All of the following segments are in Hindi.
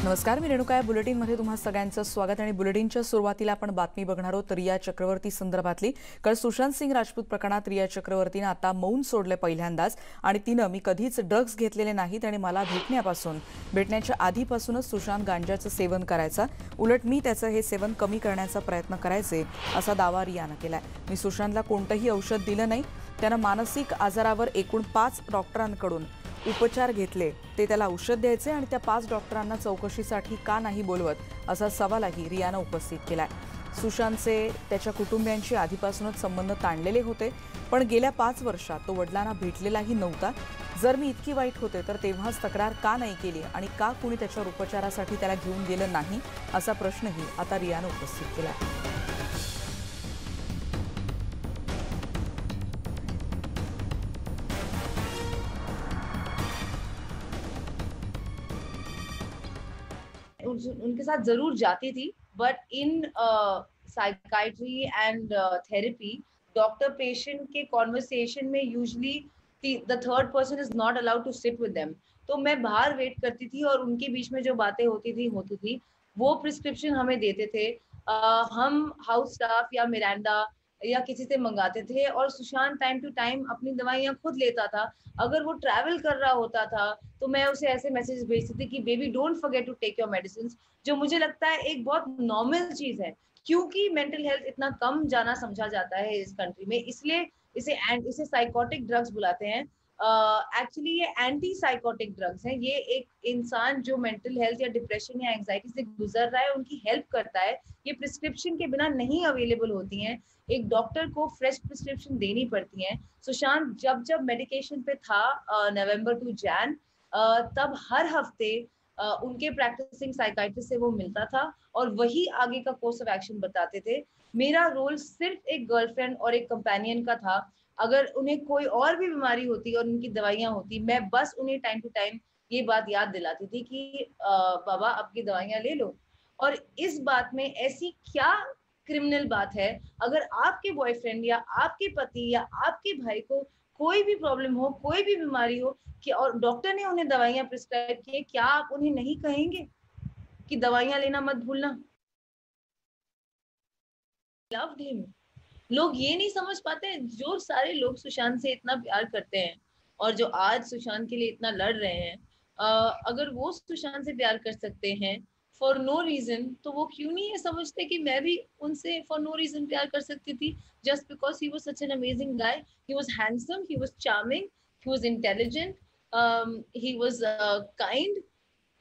नमस्कार, मी रेणुका आहे. बुलेटिनमध्ये तुम्हा सगळ्यांचं स्वागत. आणि बुलेटिनच्या सुरुवातीला आपण बातमी बघणार आहोत रिया चक्रवर्ती संदर्भातली. काल सुशांत सिंग राजपूत प्रकरणात रिया चक्रवर्तीनं आता मौन सोडले पहिल्यांदाच. आणि तिनं मी कधीच ड्रग्ज घेतलेले नाहीत आणि मला भेटण्याच्या आधीपासूनच सुशांत गांजाचं सेवन करायचा, उलट मी त्याचं हे सेवन कमी करण्याचा प्रयत्न करायचे, असा दावा रियानं केलाय. मी सुशांतला कोणतंही औषध दिलं नाही. त्यानं मानसिक आजारावर एकूण 5 डॉक्टरांकडून उपचार घेतले. ते त्याला औषध द्यायचे आणि त्या 5 डॉक्टरांना चौकशीसाठी का नाही बोलवत, असा सवालही रियानं उपस्थित केलाय. सुशांतचे त्याच्या कुटुंबियांशी आधीपासूनच संबंध ताणलेले होते, पण गेल्या 5 वर्षात तो वडिलांना भेटलेलाही नव्हता. जर मी इतकी वाईट होते तर तेव्हाच तक्रार का नाही केली आणि का कुणी त्याच्यावर उपचारासाठी त्याला घेऊन गेलं नाही, असा प्रश्नही आता रियानं उपस्थित केलाय. उनके साथ जरूर जाती थी, but in psychiatry and therapy doctor patient के कॉन्वर्सेशन में usually the third person is not allowed to sit with them. तो मैं बाहर वेट करती थी और उनके बीच में जो बातें होती थी वो प्रिस्क्रिप्शन हमें देते थे. हम हाउस स्टाफ या मिरांडा या किसी से मंगाते थे और सुशांत टाइम टू टाइम अपनी दवाइयाँ खुद लेता था. अगर वो ट्रैवल कर रहा होता था तो मैं उसे ऐसे मैसेज भेजती थी कि baby don't forget to take your medicine, जो मुझे लगता है एक बहुत नॉर्मल चीज है, क्योंकि मेंटल हेल्थ इतना कम जाना समझा जाता है इस कंट्री में, इसलिए इसे साइकोटिक ड्रग्स बुलाते हैं. एक्चुअली ये एंटी साइकोटिक ड्रग्स हैं. ये एक इंसान जो मेंटल हेल्थ या डिप्रेशन या एंजाइटी से गुजर रहा है उनकी हेल्प करता है. ये प्रिस्क्रिप्शन के बिना नहीं अवेलेबल होती हैं. एक डॉक्टर को फ्रेश प्रिस्क्रिप्शन देनी पड़ती है. सुशांत जब जब मेडिकेशन पे था नवंबर टू जैन, तब हर हफ्ते उनके प्रैक्टिसिंग साइकाइट्रिस्ट से वो मिलता था और वही आगे का कोर्स ऑफ एक्शन बताते थे. मेरा रोल सिर्फ एक गर्लफ्रेंड और एक कंपेनियन का था. अगर उन्हें कोई और भी बीमारी होती और उनकी दवाइयाँ होती, मैं बस उन्हें टाइम टू टाइम ये बात याद दिलाती थी कि बाबा आपकी दवाइयाँ ले लो. और इस बात में ऐसी क्या क्रिमिनल बात है? अगर आपके बॉयफ्रेंड या आपके पति या आपके भाई को कोई भी प्रॉब्लम हो, कोई भी बीमारी हो कि और डॉक्टर ने उन्हें दवाइयाँ प्रिस्क्राइब की, क्या आप उन्हें नहीं कहेंगे कि दवाइयाँ लेना मत भूलना? Loved him. लोग ये नहीं समझ पाते, जो सारे लोग सुशांत से इतना प्यार करते हैं और जो आज सुशांत के लिए इतना लड़ रहे हैं, अगर वो सुशांत से प्यार कर सकते हैं फॉर नो रीजन, तो वो क्यों नहीं ये समझते कि मैं भी उनसे फॉर नो रीजन प्यार कर सकती थी, just because he was such an amazing guy. He was handsome, he was charming, he was intelligent, he was kind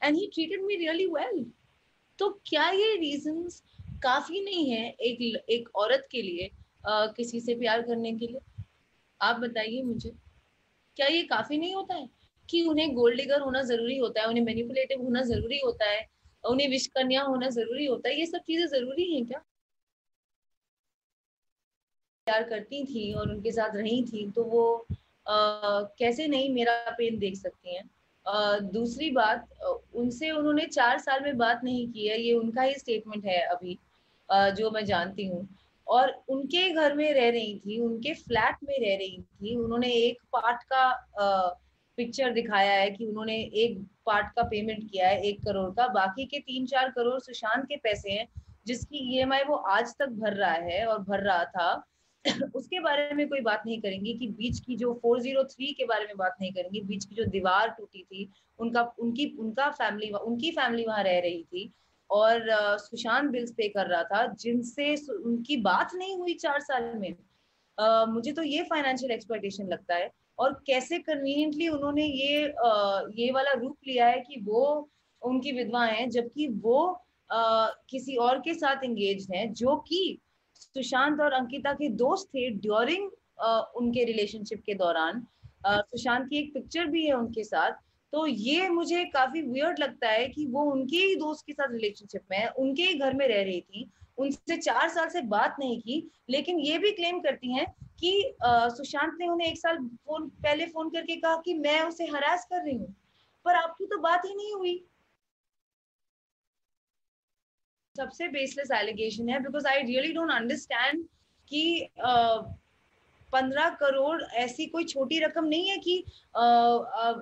and he treated me really well. तो क्या ये रीजंस काफी नहीं है एक औरत के लिए किसी से प्यार करने के लिए? आप बताइए मुझे, क्या ये काफी नहीं होता है कि उन्हें गोल्ड डिगर होना जरूरी होता है, उन्हें मैनिपुलेटिव होना जरूरी होता है, उन्हें विश कन्या होना जरूरी होता है? ये सब चीजें जरूरी हैं क्या? प्यार करती थी और उनके साथ रही थी तो वो कैसे नहीं मेरा पेन देख सकती हैं? दूसरी बात, उनसे उन्होंने 4 साल में बात नहीं की है, ये उनका ही स्टेटमेंट है अभी, जो मैं जानती हूँ. और उनके घर में रह रही थी, उनके फ्लैट में रह रही थी. उन्होंने एक पार्ट का पिक्चर दिखाया है कि उन्होंने एक पार्ट का पेमेंट किया है 1 करोड़ का, बाकी के 3-4 करोड़ सुशांत के पैसे हैं, जिसकी ईएमआई वो आज तक भर रहा है और भर रहा था. उसके बारे में कोई बात नहीं करेंगी कि बीच की जो 403 के बारे में बात नहीं करेंगी, बीच की जो दीवार टूटी थी, उनकी फैमिली वहां रह रही थी और सुशांत बिल्स पे कर रहा था जिनसे उनकी बात नहीं हुई 4 साल में. मुझे तो ये फाइनेंशियल एक्सप्लॉयटेशन लगता है. और कैसे कन्वीनियंटली उन्होंने ये वाला रूप लिया है कि वो उनकी विधवा हैं, जबकि वो किसी और के साथ एंगेज हैं, जो कि सुशांत और अंकिता के दोस्त थे ड्यूरिंग उनके रिलेशनशिप के दौरान. सुशांत की एक पिक्चर भी है उनके साथ. तो ये मुझे काफी वियर्ड लगता है कि वो उनके ही दोस्त के साथ रिलेशनशिप में है, उनके ही घर में रह रही थी, उनसे 4 साल से बात नहीं की, लेकिन ये भी क्लेम करती हैं कि सुशांत ने उन्हें 1 साल पहले फोन करके कहा कि मैं उसे हरास कर रही हूँ, पर आपकी तो बात ही नहीं हुई. सबसे बेसलेस एलिगेशन है, because I really don't understand कि 15 करोड़ ऐसी कोई छोटी रकम नहीं है कि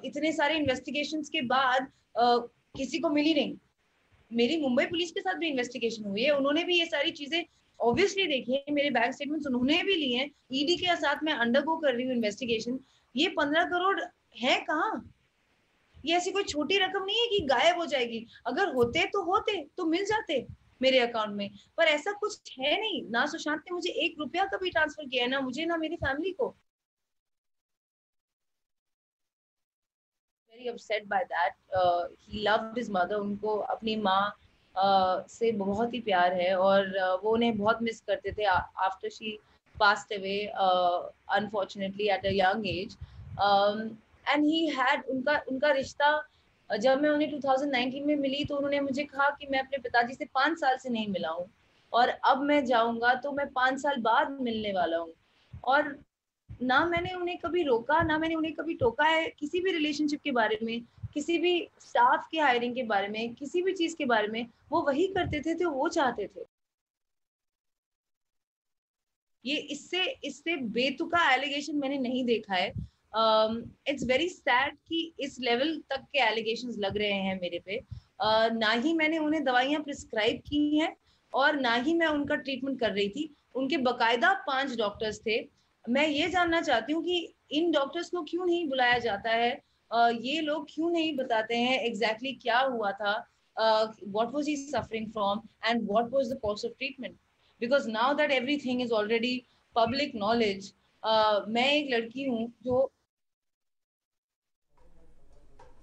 इतने सारे इन्वेस्टिगेशंस के बाद किसी को मिली नहीं. मेरी मुंबई पुलिस के साथ भी इन्वेस्टिगेशन हुई है, उन्होंने भी ये सारी चीजें ऑब्वियसली देखी है, मेरे बैंक स्टेटमेंट्स उन्होंने भी लिए हैं, ईडी के साथ मैं अंडरगो कर रही हूँ इन्वेस्टिगेशन। ये 15 करोड़ है कहाँ? ये ऐसी कोई छोटी रकम नहीं है कि गायब हो जाएगी, अगर होते तो मिल जाते मेरे अकाउंट में, पर ऐसा कुछ है नहीं। ना सुशांत ने मुझे 1 रुपया कभी ट्रांसफर किया है, ना मुझे ना मेरी फैमिली को। Very upset by that. He loved his mother, उनको अपनी माँ से बहुत ही प्यार है, और वो उन्हें बहुत मिस करते थे after she passed away unfortunately at a young age. And he had उनका उनका रिश्ता, जब मैं उन्हें 2019 में मिली तो उन्होंने मुझे कहा कि मैं अपने पिताजी से 5 साल से नहीं मिला हूँ, और अब मैं जाऊंगा तो मैं 5 साल बाद मिलने वाला हूँ। और ना मैंने उन्हें कभी रोका, ना मैंने उन्हें कभी टोका है किसी भी रिलेशनशिप के बारे में, किसी भी स्टाफ के हायरिंग के बारे में, किसी भी चीज के बारे में। वो वही करते थे जो वो चाहते थे। ये इससे इससे बेतुका एलिगेशन मैंने नहीं देखा है। इट्स वेरी सैड कि इस लेवल तक के एलिगेशंस लग रहे हैं मेरे पे। ना ही मैंने उन्हें दवाइयां प्रिस्क्राइब की हैं, और ना ही मैं उनका ट्रीटमेंट कर रही थी। उनके बकायदा 5 डॉक्टर्स थे। मैं ये जानना चाहती हूँ कि इन डॉक्टर्स को क्यों नहीं बुलाया जाता है, ये लोग क्यों नहीं बताते हैं एग्जैक्टली क्या हुआ था, what was he suffering from, and what was the course of treatment. because now that everything is already public knowledge, मैं एक लड़की हूँ जो